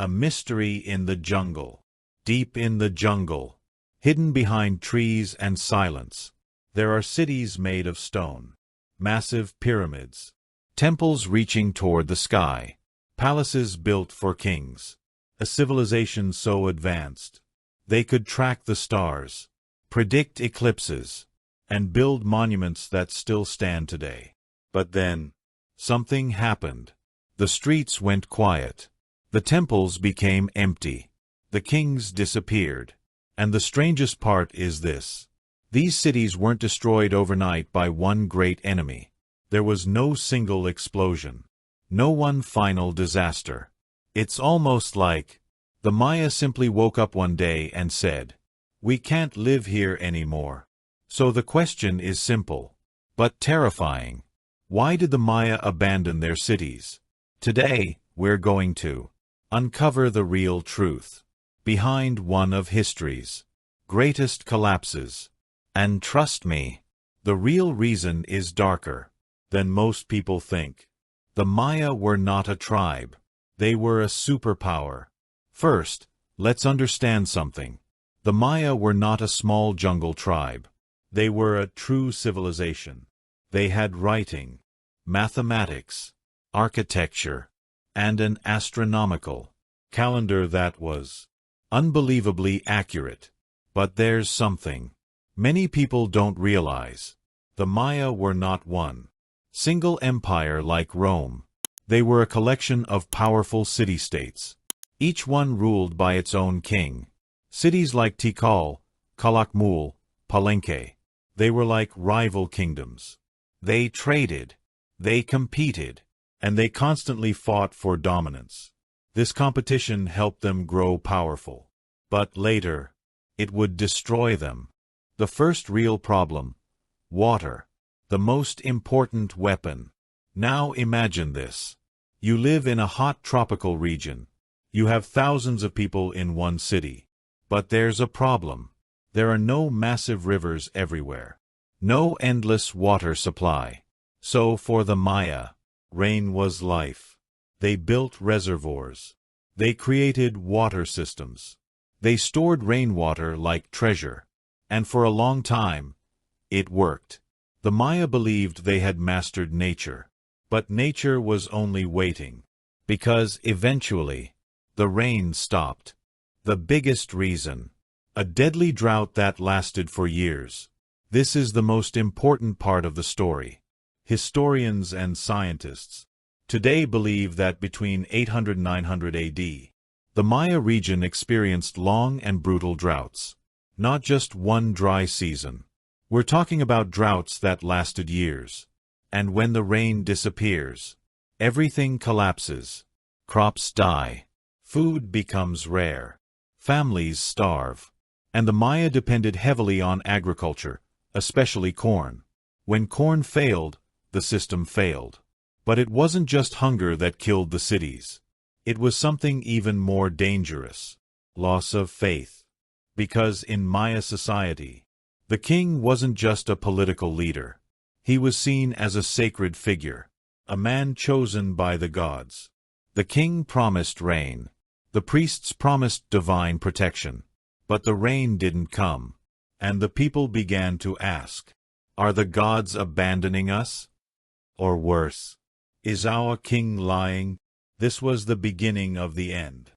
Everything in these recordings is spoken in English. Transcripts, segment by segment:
A mystery in the jungle. Deep in the jungle, hidden behind trees and silence, there are cities made of stone. Massive pyramids. Temples reaching toward the sky. Palaces built for kings. A civilization so advanced, they could track the stars, predict eclipses, and build monuments that still stand today. But then, something happened. The streets went quiet. The temples became empty. The kings disappeared. And the strangest part is this. These cities weren't destroyed overnight by one great enemy. There was no single explosion. No one final disaster. It's almost like the Maya simply woke up one day and said, "We can't live here anymore." So the question is simple, but terrifying. Why did the Maya abandon their cities? Today, we're going to uncover the real truth behind one of history's greatest collapses. And trust me, the real reason is darker than most people think. The Maya were not a tribe. They were a superpower. First, let's understand something. The Maya were not a small jungle tribe. They were a true civilization. They had writing, mathematics, architecture, and an astronomical calendar that was unbelievably accurate. But there's something many people don't realize. The Maya were not one single empire like Rome. They were a collection of powerful city-states, each one ruled by its own king. Cities like Tikal, Calakmul, Palenque, they were like rival kingdoms. They traded, they competed, and they constantly fought for dominance. This competition helped them grow powerful. But later, it would destroy them. The first real problem: water. The most important weapon. Now imagine this. You live in a hot tropical region. You have thousands of people in one city. But there's a problem. There are no massive rivers everywhere. No endless water supply. So for the Maya, rain was life. They built reservoirs. They created water systems. They stored rainwater like treasure. And for a long time, it worked. The Maya believed they had mastered nature. But nature was only waiting. Because eventually, the rain stopped. The biggest reason: a deadly drought that lasted for years. This is the most important part of the story. Historians and scientists today believe that between 800 and 900 AD, the Maya region experienced long and brutal droughts. Not just one dry season. We're talking about droughts that lasted years. And when the rain disappears, everything collapses. Crops die. Food becomes rare. Families starve. And the Maya depended heavily on agriculture, especially corn. When corn failed, the system failed. But it wasn't just hunger that killed the cities. It was something even more dangerous: loss of faith. Because in Maya society, the king wasn't just a political leader. He was seen as a sacred figure, a man chosen by the gods. The king promised rain. The priests promised divine protection. But the rain didn't come. And the people began to ask, are the gods abandoning us? Or worse, is our king lying? This was the beginning of the end.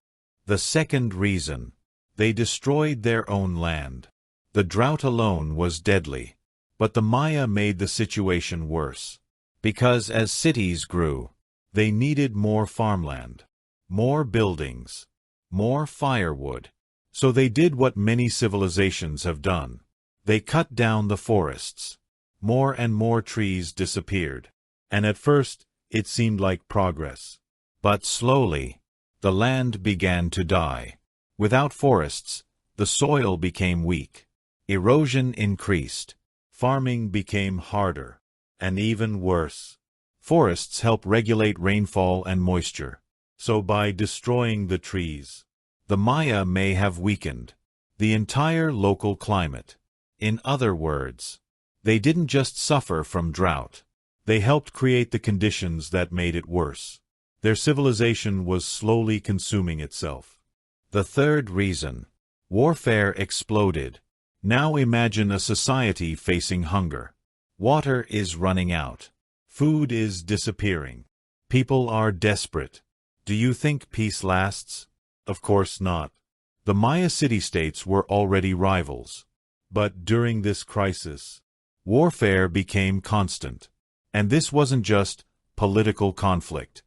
The second reason: they destroyed their own land. The drought alone was deadly. But the Maya made the situation worse. Because as cities grew, they needed more farmland, more buildings, more firewood. So they did what many civilizations have done. They cut down the forests. More and more trees disappeared. And at first, it seemed like progress. But slowly, the land began to die. Without forests, the soil became weak. Erosion increased. Farming became harder. And even worse, forests help regulate rainfall and moisture. So by destroying the trees, the Maya may have weakened the entire local climate. In other words, they didn't just suffer from drought. They helped create the conditions that made it worse. Their civilization was slowly consuming itself. The third reason. Warfare exploded. Now imagine a society facing hunger. Water is running out. Food is disappearing. People are desperate. Do you think peace lasts? Of course not. The Maya city-states were already rivals. But during this crisis, warfare became constant. And this wasn't just political conflict.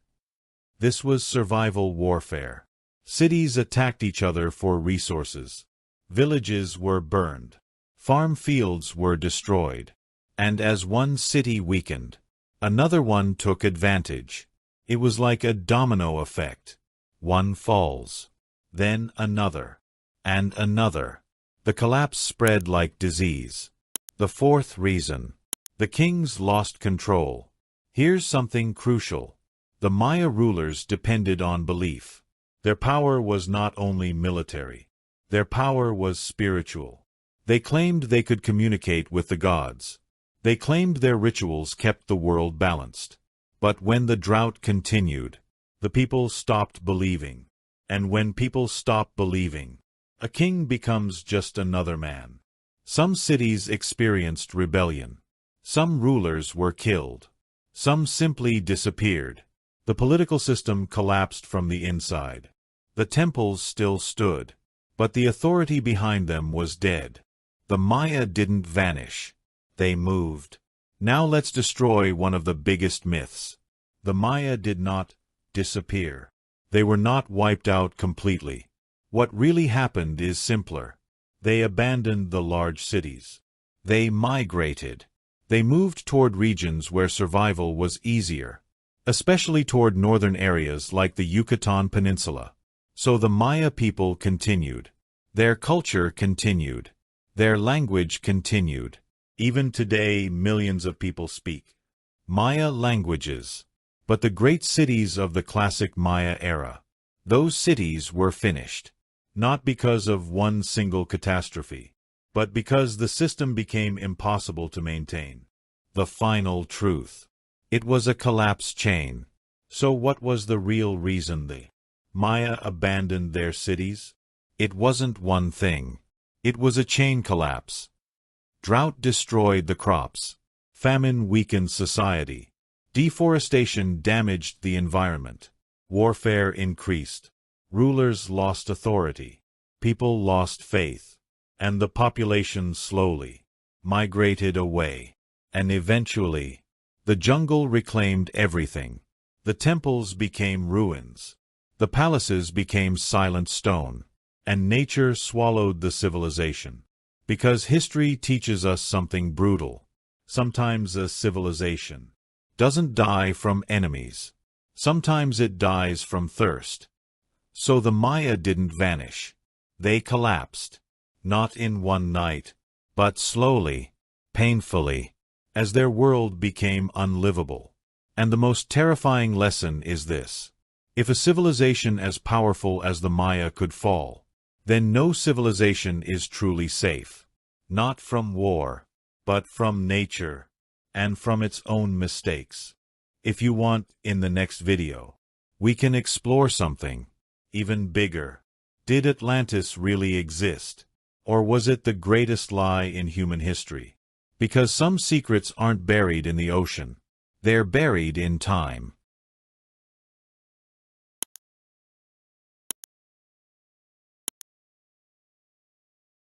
This was survival warfare. Cities attacked each other for resources. Villages were burned. Farm fields were destroyed. And as one city weakened, another one took advantage. It was like a domino effect. One falls, then another, and another. The collapse spread like disease. The fourth reason. The kings lost control. Here's something crucial. The Maya rulers depended on belief. Their power was not only military. Their power was spiritual. They claimed they could communicate with the gods. They claimed their rituals kept the world balanced. But when the drought continued, the people stopped believing. And when people stop believing, a king becomes just another man. Some cities experienced rebellion. Some rulers were killed. Some simply disappeared. The political system collapsed from the inside. The temples still stood, but the authority behind them was dead. The Maya didn't vanish. They moved. Now let's destroy one of the biggest myths. The Maya did not disappear. They were not wiped out completely. What really happened is simpler. They abandoned the large cities. They migrated. They moved toward regions where survival was easier, especially toward northern areas like the Yucatan Peninsula. So the Maya people continued. Their culture continued. Their language continued. Even today, millions of people speak Maya languages. But the great cities of the classic Maya era, those cities were finished. Not because of one single catastrophe, but because the system became impossible to maintain. The final truth. It was a collapse chain. So what was the real reason the Maya abandoned their cities? It wasn't one thing. It was a chain collapse. Drought destroyed the crops. Famine weakened society. Deforestation damaged the environment. Warfare increased. Rulers lost authority. People lost faith. And the population slowly migrated away. And eventually, the jungle reclaimed everything. The temples became ruins. The palaces became silent stone. And nature swallowed the civilization. Because history teaches us something brutal. Sometimes a civilization doesn't die from enemies. Sometimes it dies from thirst. So the Maya didn't vanish. They collapsed. Not in one night, but slowly, painfully, as their world became unlivable. And the most terrifying lesson is this. If a civilization as powerful as the Maya could fall, then no civilization is truly safe. Not from war, but from nature, and from its own mistakes. If you want, in the next video, we can explore something even bigger. Did Atlantis really exist? Or was it the greatest lie in human history? Because some secrets aren't buried in the ocean. They're buried in time.